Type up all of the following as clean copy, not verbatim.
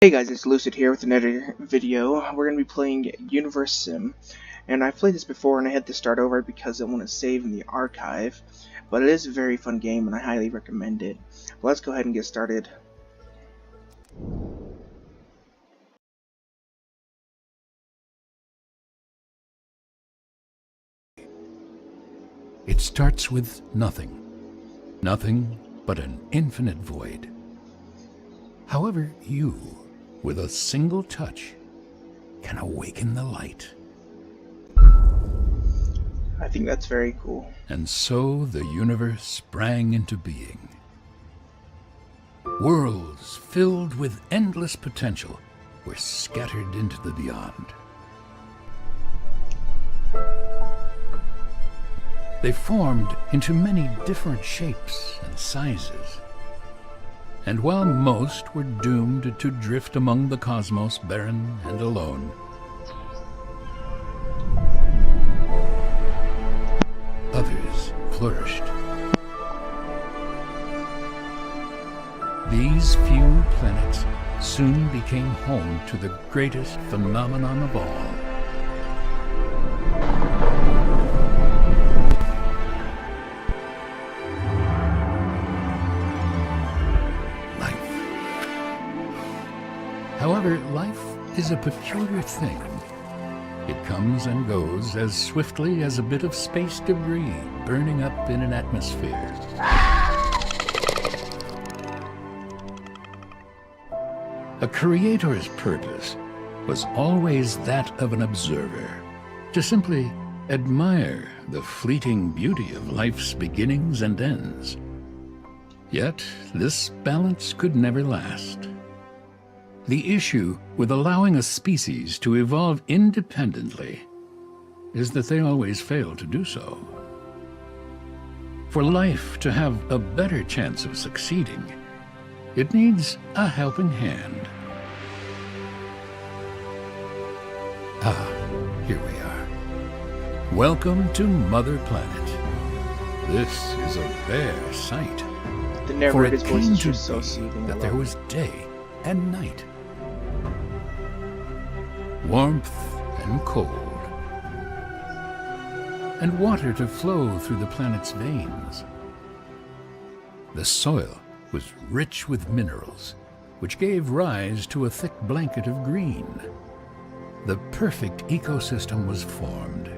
Hey guys, it's Lucid here with another video. We're going to be playing Universim, and I've played this before and I had to start over because I want to save in the archive, but it is a very fun game and I highly recommend it. Let's go ahead and get started. It starts with nothing. Nothing but an infinite void. However, you, with a single touch, can awaken the light. I think that's very cool. And so the universe sprang into being. Worlds filled with endless potential were scattered into the beyond. They formed into many different shapes and sizes. And while most were doomed to drift among the cosmos barren and alone, others flourished. These few planets soon became home to the greatest phenomenon of all. However, life is a peculiar thing. It comes and goes as swiftly as a bit of space debris burning up in an atmosphere. A creator's purpose was always that of an observer, to simply admire the fleeting beauty of life's beginnings and ends. Yet, this balance could never last. The issue with allowing a species to evolve independently is that they always fail to do so. For life to have a better chance of succeeding, it needs a helping hand. Here we are. Welcome to Mother Planet. This is a rare sight. The For narrator's it voice came is to just so be soothing. that there was day and night, warmth and cold, and water to flow through the planet's veins. The soil was rich with minerals, which gave rise to a thick blanket of green. The perfect ecosystem was formed.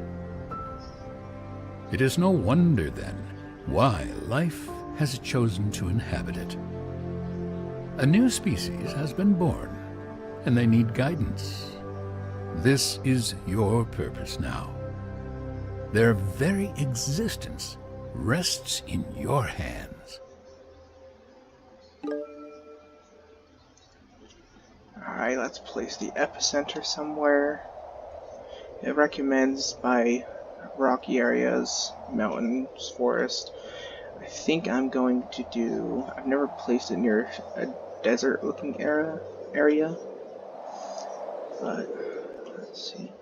It is no wonder, then, why life has chosen to inhabit it. A new species has been born, and they need guidance. This is your purpose now. Their very existence rests in your hands. Alright, let's place the epicenter somewhere. It recommends by rocky areas, mountains, forest. I think I'm going to do... I've never placed it near a desert-looking area, but let's see.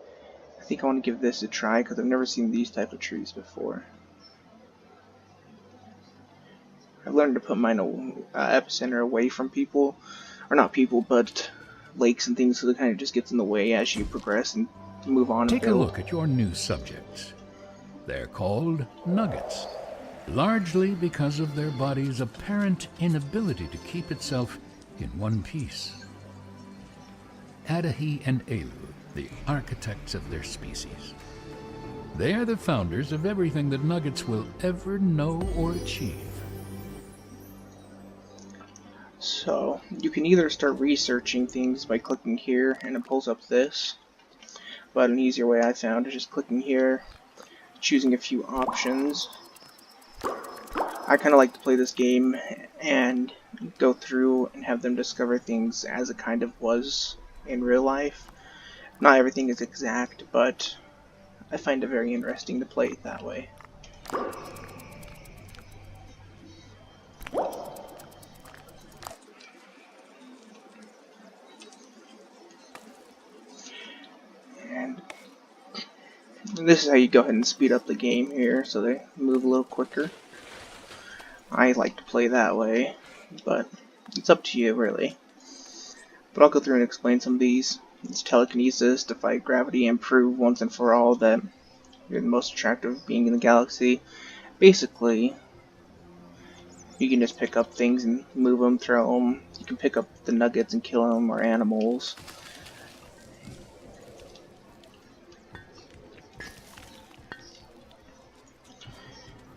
I think I want to give this a try because I've never seen these type of trees before. I've learned to put my epicenter away from people, or not people, but lakes and things, so it kind of just gets in the way as you progress and move on. Take a look at your new subjects. They're called nuggets, largely because of their body's apparent inability to keep itself in one piece. Adahi and Elu, the architects of their species. They are the founders of everything that nuggets will ever know or achieve. So, you can either start researching things by clicking here, and it pulls up this. But an easier way I found is just clicking here, choosing a few options. I kind of like to play this game and go through and have them discover things as it kind of was in real life. Not everything is exact, but I find it very interesting to play it that way. And this is how you go ahead and speed up the game here, so they move a little quicker. I like to play that way, but it's up to you, really. But I'll go through and explain some of these. It's telekinesis, defy gravity, and prove once and for all that you're the most attractive being in the galaxy. Basically, you can just pick up things and move them, throw them. You can pick up the nuggets and kill them, or animals.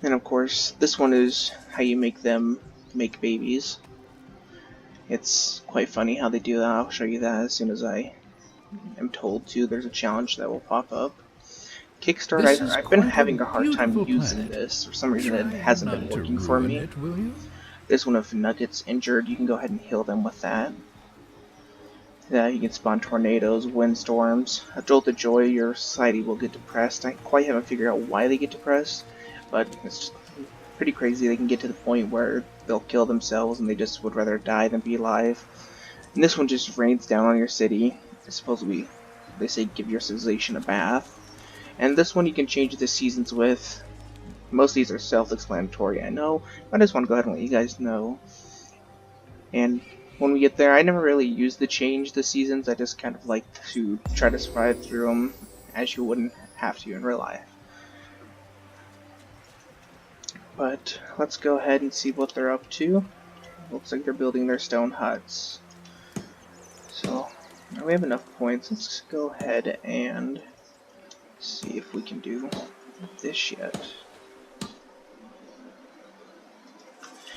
And of course, this one is how you make them make babies. It's quite funny how they do that. I'll show you that as soon as I am told to. There's a challenge that will pop up. Kickstart, I've been having a hard time using this. For some reason it hasn't been working for me. It, will you? This one, if Nugget's injured, you can go ahead and heal them with that. Yeah, you can spawn tornadoes, windstorms. A jolt of joy, your society will get depressed. I quite haven't figured out why they get depressed, but it's pretty crazy. They can get to the point where they'll kill themselves and they just would rather die than be alive. And this one just rains down on your city. It's supposed to be, they say, give your civilization a bath. And this one you can change the seasons with. Most of these are self-explanatory, I know, but I just want to go ahead and let you guys know. And when we get there, I never really use the change the seasons. I just kind of like to try to survive through them as you wouldn't have to in real life. But let's go ahead and see what they're up to. Looks like they're building their stone huts. So now we have enough points. Let's go ahead and see if we can do this yet.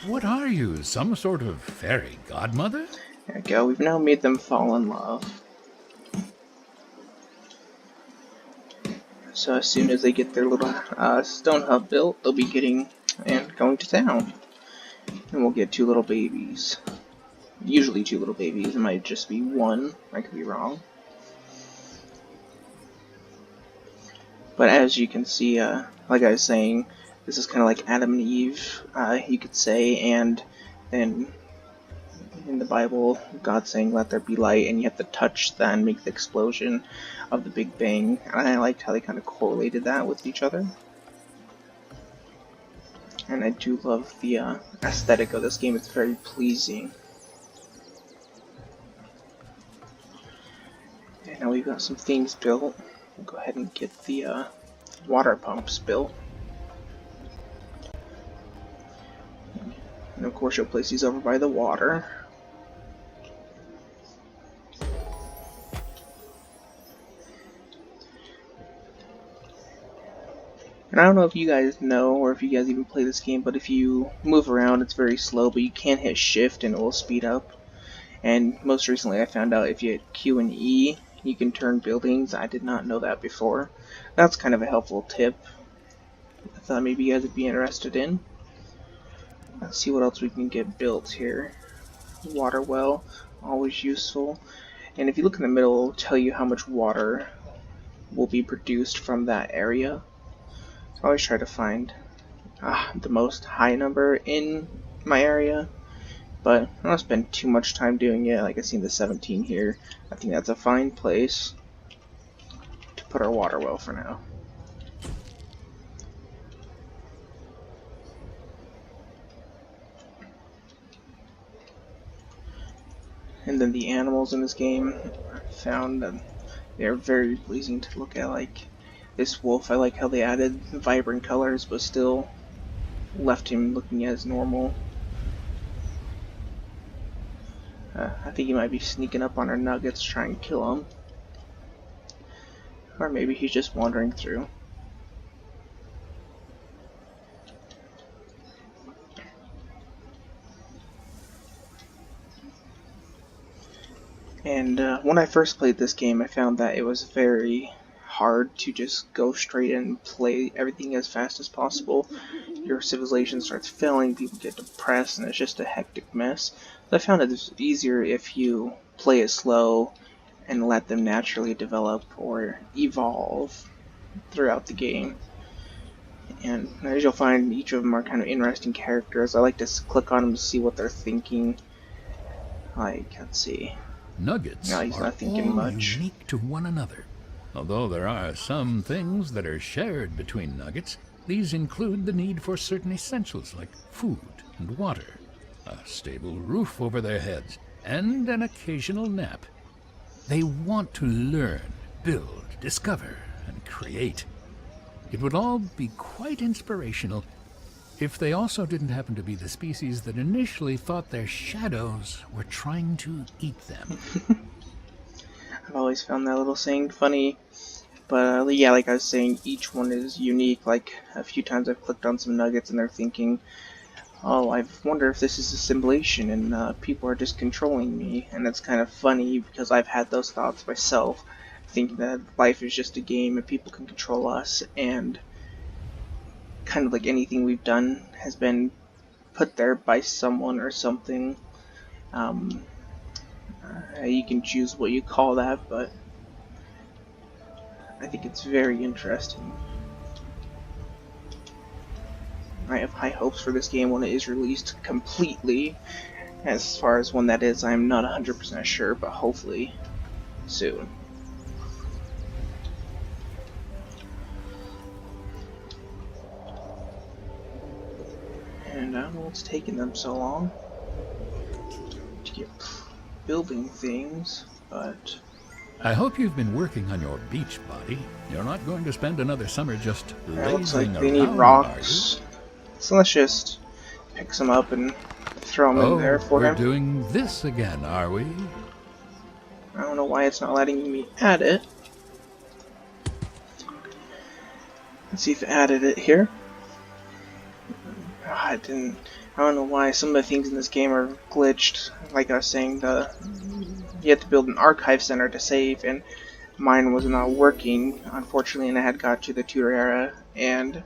What are you, some sort of fairy godmother? There we go, we've now made them fall in love. So as soon as they get their little stone hut built, they'll be getting and going to town. And we'll get 2 little babies. Usually 2 little babies, it might just be 1, I could be wrong. But as you can see, like I was saying, this is kind of like Adam and Eve, you could say, and then in the Bible, God saying, let there be light, and you have to touch that and make the explosion of the Big Bang. And I liked how they kind of correlated that with each other. And I do love the aesthetic of this game, it's very pleasing. And now we've got some things built. We'll go ahead and get the water pumps built. And of course you'll place these over by the water. And I don't know if you guys know, or if you guys even play this game, but if you move around it's very slow, but you can hit shift and it will speed up. And most recently I found out if you hit Q and E, you can turn buildings. I did not know that before. That's kind of a helpful tip I thought maybe you guys would be interested in. Let's see what else we can get built here. Water well, always useful. And if you look in the middle, it'll tell you how much water will be produced from that area. So I always try to find the most high number in my area. But I don't spend too much time doing it. Like I see the 17 here. I think that's a fine place to put our water well for now. And then the animals in this game, I found that they're very pleasing to look at. Like this wolf, I like how they added vibrant colors but still left him looking as normal. I think he might be sneaking up on our nuggets trying to kill him. Or maybe he's just wandering through. And when I first played this game, I found that it was very hard to just go straight and play everything as fast as possible. Your civilization starts failing, people get depressed, and it's just a hectic mess. So I found it was easier if you play it slow and let them naturally develop or evolve throughout the game. And as you'll find, each of them are kind of interesting characters. I like to click on them to see what they're thinking. Like, let's see. Nuggets No, he's are not thinking all much. unique to one another. Although there are some things that are shared between nuggets, these include the need for certain essentials like food and water, a stable roof over their heads, and an occasional nap. They want to learn, build, discover, and create. It would all be quite inspirational if they also didn't happen to be the species that initially thought their shadows were trying to eat them. I've always found that little saying funny, but yeah, like I was saying, each one is unique. Like, a few times I've clicked on some nuggets and they're thinking, oh, I wonder if this is a simulation and people are just controlling me. And it's kind of funny because I've had those thoughts myself, thinking that life is just a game and people can control us, and kind of like anything we've done has been put there by someone or something. Um, you can choose what you call that, but I think it's very interesting. I have high hopes for this game when it is released completely. As far as when that is, I'm not 100% sure, but hopefully soon. And I don't know what's taking them so long to get building things, but I hope you've been working on your beach body. You're not going to spend another summer just it looks like lazing they need around, are you? rocks. So let's just pick some up and throw them in there Oh, for we're him. doing this again, are we? I don't know why it's not letting me add it. Let's see if it added it here. I didn't. I don't know why some of the things in this game are glitched. Like I was saying, you have to build an archive center to save, and mine was not working, unfortunately, and I had got to the tutor era, and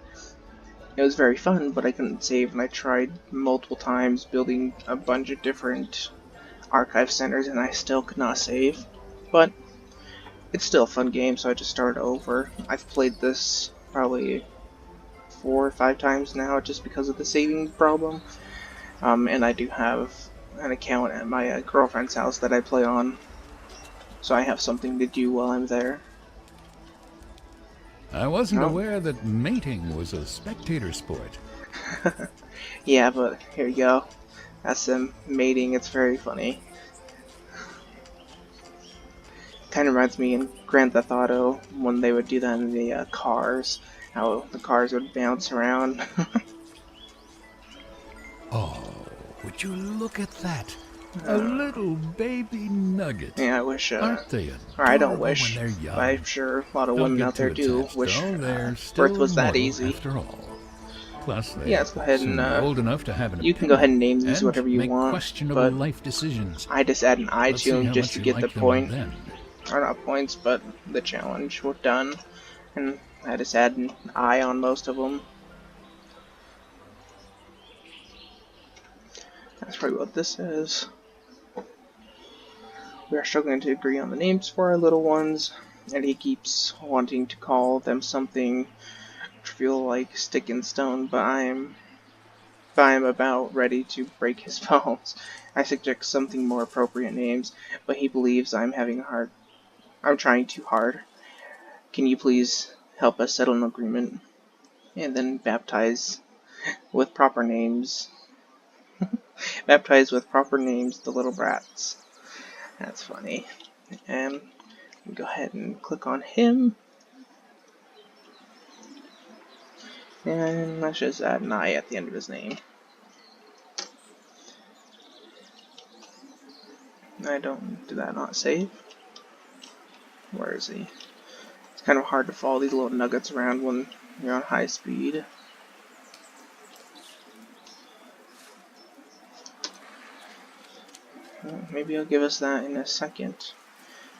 it was very fun, but I couldn't save, and I tried multiple times building a bunch of different archive centers, and I still could not save. But it's still a fun game, so I just started over. I've played this probably 4 or 5 times now, just because of the saving problem. And I do have an account at my girlfriend's house that I play on, so I have something to do while I'm there. I wasn't No? aware that mating was a spectator sport. Yeah, but here you go. That's them mating. It's very funny. Kind of reminds me in Grand Theft Auto when they would do that in the cars. How the cars would bounce around. Oh, would you look at that? A little baby nugget. Yeah, I wish, Aren't they or I don't adorable when wish, they're but I'm young? sure a lot of Don't women get out there too do attached, wish though. They're birth still was that mortal easy. after all. Plus, Yeah, they'll let's go ahead soon and, be old enough to have an you can go ahead opinion and name these and whatever you make want, questionable but life decisions. I just add an I Let's to see them how just much to you get the like them point. then. Or not points, but the challenge. We're done. And I just add an I on most of them. That's probably what this is. We are struggling to agree on the names for our little ones, and he keeps wanting to call them something trivial like stick and stone, but I'm about ready to break his bones. I suggest something more appropriate names, but he believes I'm trying too hard. Can you please help us settle an agreement? And then baptize with proper names. Baptize with proper names the little brats. That's funny. And go ahead and click on him. And let's just add an I at the end of his name. Did that not save? Where is he? It's kind of hard to follow these little nuggets around when you're on high speed. Well, maybe he'll give us that in a second.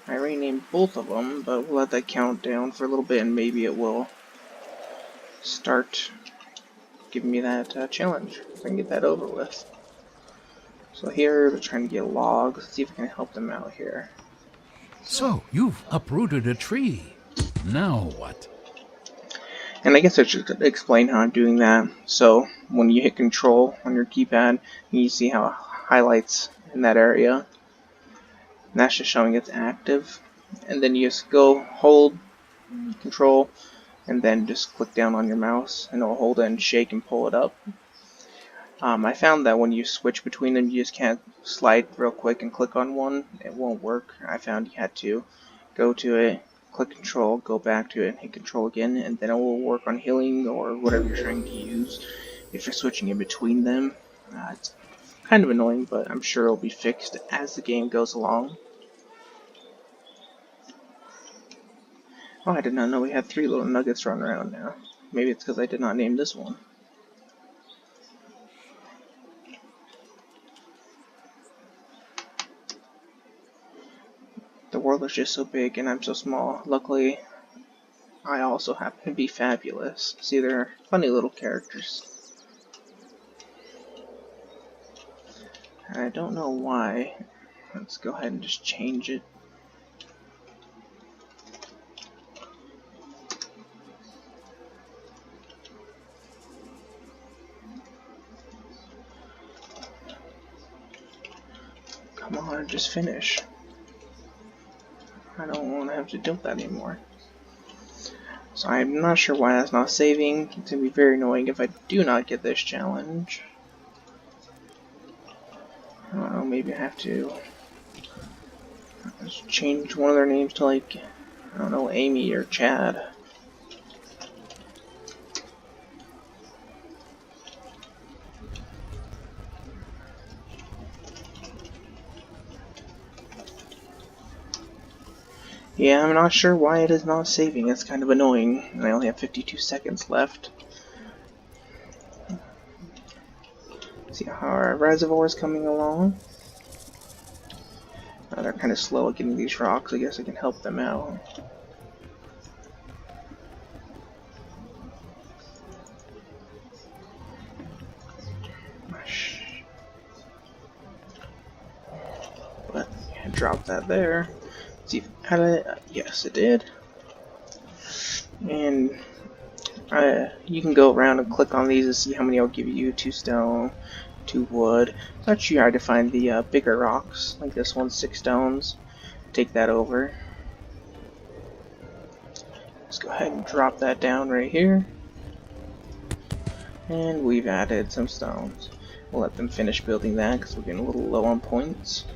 I renamed both of them, but we'll let that count down for a little bit and maybe it will start giving me that challenge if I can get that over with. So here they're trying to get logs. Let's see if I can help them out here. So, you've uprooted a tree. Now what? And I guess I should explain how I'm doing that. So when you hit control on your keypad, you see how it highlights in that area. And that's just showing it's active. And then you just go hold control and then just click down on your mouse and it'll hold it and shake and pull it up. I found that when you switch between them, you just can't slide real quick and click on one. It won't work. I found you had to go to it, click control, go back to it, and hit control again, and then it will work on healing or whatever you're trying to use if you're switching in between them. It's kind of annoying, but I'm sure it'll be fixed as the game goes along. Oh, I did not know we had 3 little nuggets running around now. Maybe it's because I did not name this one. The world is just so big and I'm so small. Luckily, I also happen to be fabulous. See, they're funny little characters. I don't know why. Let's go ahead and just change it. Come on, just finish. I don't want to have to do that anymore. So I'm not sure why that's not saving. It's going to be very annoying if I do not get this challenge. I don't know, maybe I have to just change one of their names to, like, I don't know, Amy or Chad. Yeah, I'm not sure why it is not saving. It's kind of annoying, and I only have 52 seconds left. See how our reservoir is coming along. They're kind of slow at getting these rocks. I guess I can help them out. But yeah, drop that there. See if it had it. Yes, it did. And you can go around and click on these to see how many I'll give you. 2 stone, 2 wood. It's actually hard to find the bigger rocks, like this one's 6 stones. Take that over. Let's go ahead and drop that down right here. And we've added some stones. We'll let them finish building that because we're getting a little low on points.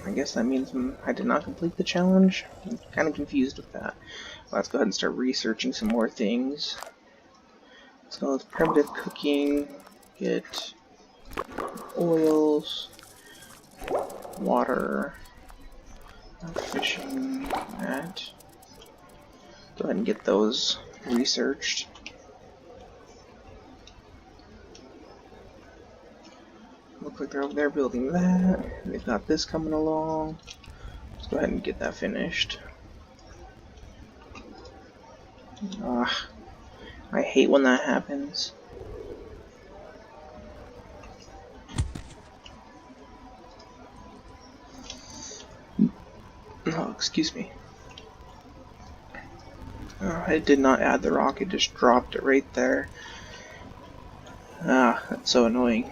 I guess that means I did not complete the challenge. I'm kind of confused with that. Well, let's go ahead and start researching some more things. Let's go with primitive cooking, get oils, water, fishing, that. Go ahead and get those researched. Looks like they're over there building that. They've got this coming along. Let's go ahead and get that finished. I hate when that happens. Oh, excuse me. I did not add the rock, it just dropped it right there. That's so annoying.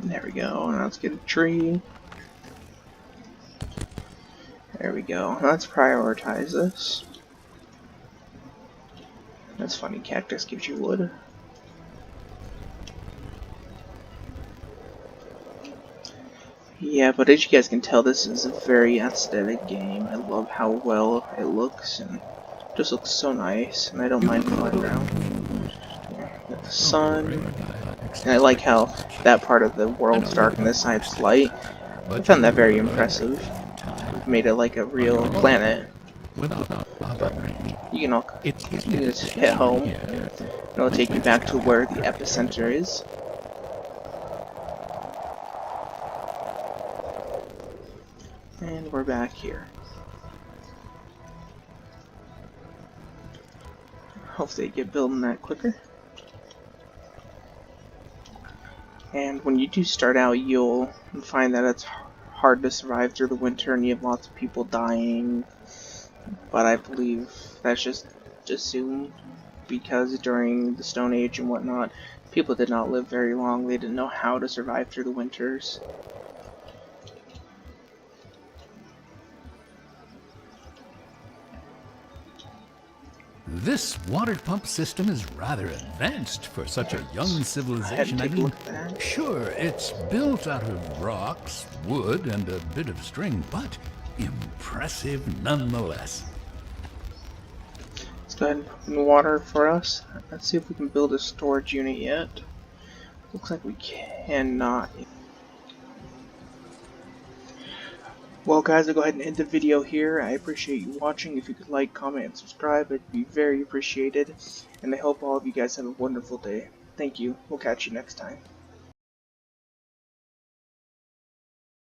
There we go. Now let's get a tree. There we go. Let's prioritize this. That's funny. Cactus gives you wood. Yeah, but as you guys can tell, this is a very aesthetic game. I love how well it looks, and it just looks so nice, and I don't mind flying around. Got the sun, and I like how that part of the world's dark and this side's light. I found that very impressive. It made it like a real planet. But you can just hit home, and it'll take you back to where the epicenter is. And we're back here. Hopefully they get building that quicker. And when you do start out, you'll find that it's hard to survive through the winter and you have lots of people dying. But I believe that's just assumed. because during the Stone Age and whatnot, people did not live very long. They didn't know how to survive through the winters. This water pump system is rather advanced for such a young civilization. I mean, sure, it's built out of rocks, wood, and a bit of string, but impressive nonetheless. Let's go ahead and pump in the water for us. Let's see if we can build a storage unit yet. Looks like we cannot. Well guys, I'll go ahead and end the video here. I appreciate you watching. If you could like, comment, and subscribe, it'd be very appreciated. And I hope all of you guys have a wonderful day. Thank you. We'll catch you next time.